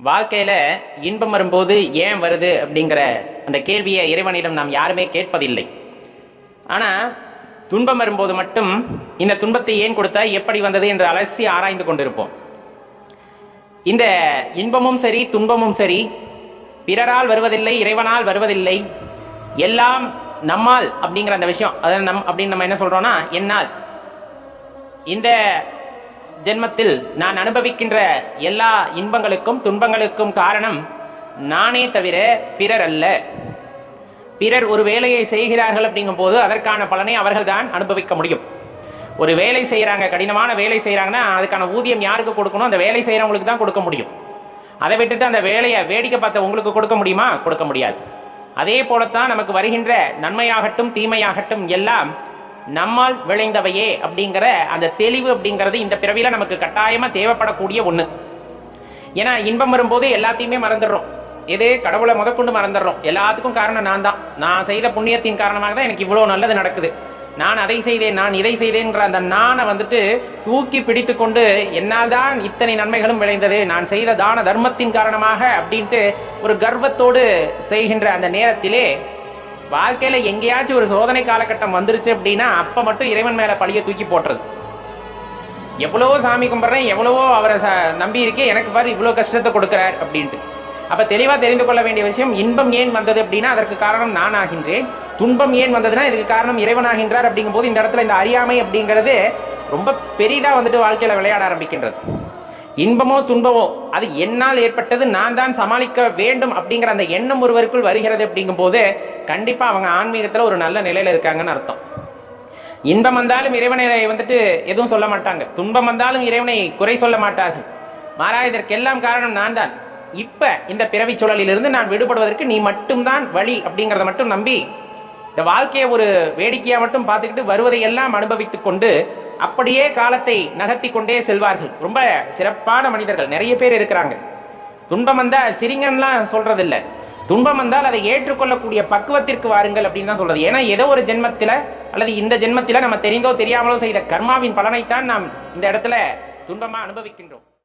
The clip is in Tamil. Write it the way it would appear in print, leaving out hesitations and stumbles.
வாழ்க்கையில் இன்பம் வரும்போது ஏன் வருது அப்படிங்கிற அந்த கேள்வியை இறைவனிடம் நாம் யாருமே கேட்பதில்லை. ஆனால் துன்பம் வரும்போது மட்டும் இந்த துன்பத்தை ஏன் கொடுத்தா, எப்படி வந்தது என்று அலசி ஆராய்ந்து கொண்டிருப்போம். இந்த இன்பமும் சரி துன்பமும் சரி பிறரால் வருவதில்லை, இறைவனால் வருவதில்லை. எல்லாம் நம்மால் அப்படிங்கிற அந்த விஷயம், அதாவது அப்படின்னு நம்ம என்ன சொல்றோம்னா, என்னால் இந்த ஜென்மத்தில் நான் அனுபவிக்கின்ற எல்லா இன்பங்களுக்கும் துன்பங்களுக்கும் காரணம் நானே தவிர பிறர் அல்ல. பிறர் ஒரு வேலையை செய்கிறார்கள் அப்படிங்கும் போது அதற்கான பலனை அவர்கள் தான் அனுபவிக்க முடியும். ஒரு வேலை செய்கிறாங்க, கடினமான வேலை செய்கிறாங்கன்னா அதுக்கான ஊதியம் யாருக்கு கொடுக்கணும்? அந்த வேலை செய்கிறவங்களுக்கு தான் கொடுக்க முடியும். அதை விட்டுட்டு அந்த வேலையை வேடிக்கை பார்த்த உங்களுக்கு கொடுக்க முடியுமா? கொடுக்க முடியாது. அதே போலத்தான் நமக்கு வருகின்ற நன்மையாகட்டும் தீமையாகட்டும் எல்லாம் நம்மால் விளைந்தவையே அப்படிங்கிற அந்த தெளிவு அப்படிங்கிறது இந்த பிறவில நமக்கு கட்டாயமா தேவைப்படக்கூடிய ஒண்ணு. ஏன்னா இன்பம் வரும்போது எல்லாத்தையுமே மறந்துடுறோம். எது கடவுளை முதற்கொண்டு மறந்துடுறோம். எல்லாத்துக்கும் காரணம் நான் தான். நான் செய்த புண்ணியத்தின் காரணமாக தான் எனக்கு இவ்வளவு நல்லது நடக்குது. நான் அதை செய்தேன், நான் இதை செய்தேன்ற அந்த நானை தூக்கி பிடித்து கொண்டு என்னால் தான் இத்தனை நன்மைகளும் விளைந்தது, நான் செய்த தான தர்மத்தின் காரணமாக அப்படின்ட்டு ஒரு கர்வத்தோடு செய்கின்ற அந்த நேரத்திலே வாழ்க்கையில எங்கேயாச்சும் ஒரு சோதனை காலகட்டம் வந்துருச்சு அப்படின்னா அப்ப மட்டும் இறைவன் மேல பழிய தூக்கி போட்டுறது. எவ்வளவோ சாமி கும்பிட்றேன், எவ்வளவோ அவரை நம்பி இருக்கேன், எனக்கு பாரு இவ்வளவு கஷ்டத்தை கொடுக்கிறார் அப்படின்ட்டு. அப்ப தெளிவா தெரிந்து கொள்ள வேண்டிய விஷயம், இன்பம் ஏன் வந்தது அப்படின்னா அதற்கு காரணம் நான் ஆகின்றேன். துன்பம் ஏன் வந்ததுன்னா இதுக்கு காரணம் இறைவன் ஆகின்றார். அப்படிங்கும் போது இந்த இடத்துல இந்த அறியாமை அப்படிங்கிறது ரொம்ப பெரிதா வாழ்க்கையில விளையாட ஆரம்பிக்கின்றது. இன்பமோ துன்பமோ அது என்னால் ஏற்பட்டது, நான் தான் சமாளிக்க வேண்டும் அப்படிங்கிற அந்த எண்ணம் ஒருவருக்குள் வருகிறது. அப்படிங்கும் போது கண்டிப்பா அவங்க ஆன்மீகத்துல ஒரு நல்ல நிலையில இருக்காங்கன்னு அர்த்தம். இன்பம் வந்தாலும் இறைவனை எதுவும் சொல்ல மாட்டாங்க, துன்பம் வந்தாலும் இறைவனை குறை சொல்ல மாட்டார்கள். மாறா இதற்கெல்லாம் காரணம் நான் தான். இப்ப இந்த பிறவி சூழலிலிருந்து நான் விடுபடுவதற்கு நீ மட்டும்தான் வழி அப்படிங்கிறத மட்டும் நம்பி இந்த வாழ்க்கையை ஒரு வேடிக்கையா மட்டும் பார்த்துக்கிட்டு வருவதை எல்லாம் அனுபவித்துக் கொண்டு அப்படியே காலத்தை நகர்த்தி கொண்டே செல்வார்கள். ரொம்ப சிறப்பான மனிதர்கள் நிறைய பேர் இருக்கிறாங்க. துன்பம் வந்தா சிரிங்கன்லாம் சொல்றது இல்ல, துன்பம் வந்தால் அதை ஏற்றுக்கொள்ளக்கூடிய பக்குவத்திற்கு வாருங்கள் அப்படின்னு தான் சொல்றது. ஏன்னா ஏதோ ஒரு ஜென்மத்தில அல்லது இந்த ஜென்மத்தில நம்ம தெரிந்தோ தெரியாமலோ செய்த கர்மாவின் பலனைத்தான் நாம் இந்த இடத்துல துன்பமா அனுபவிக்கின்றோம்.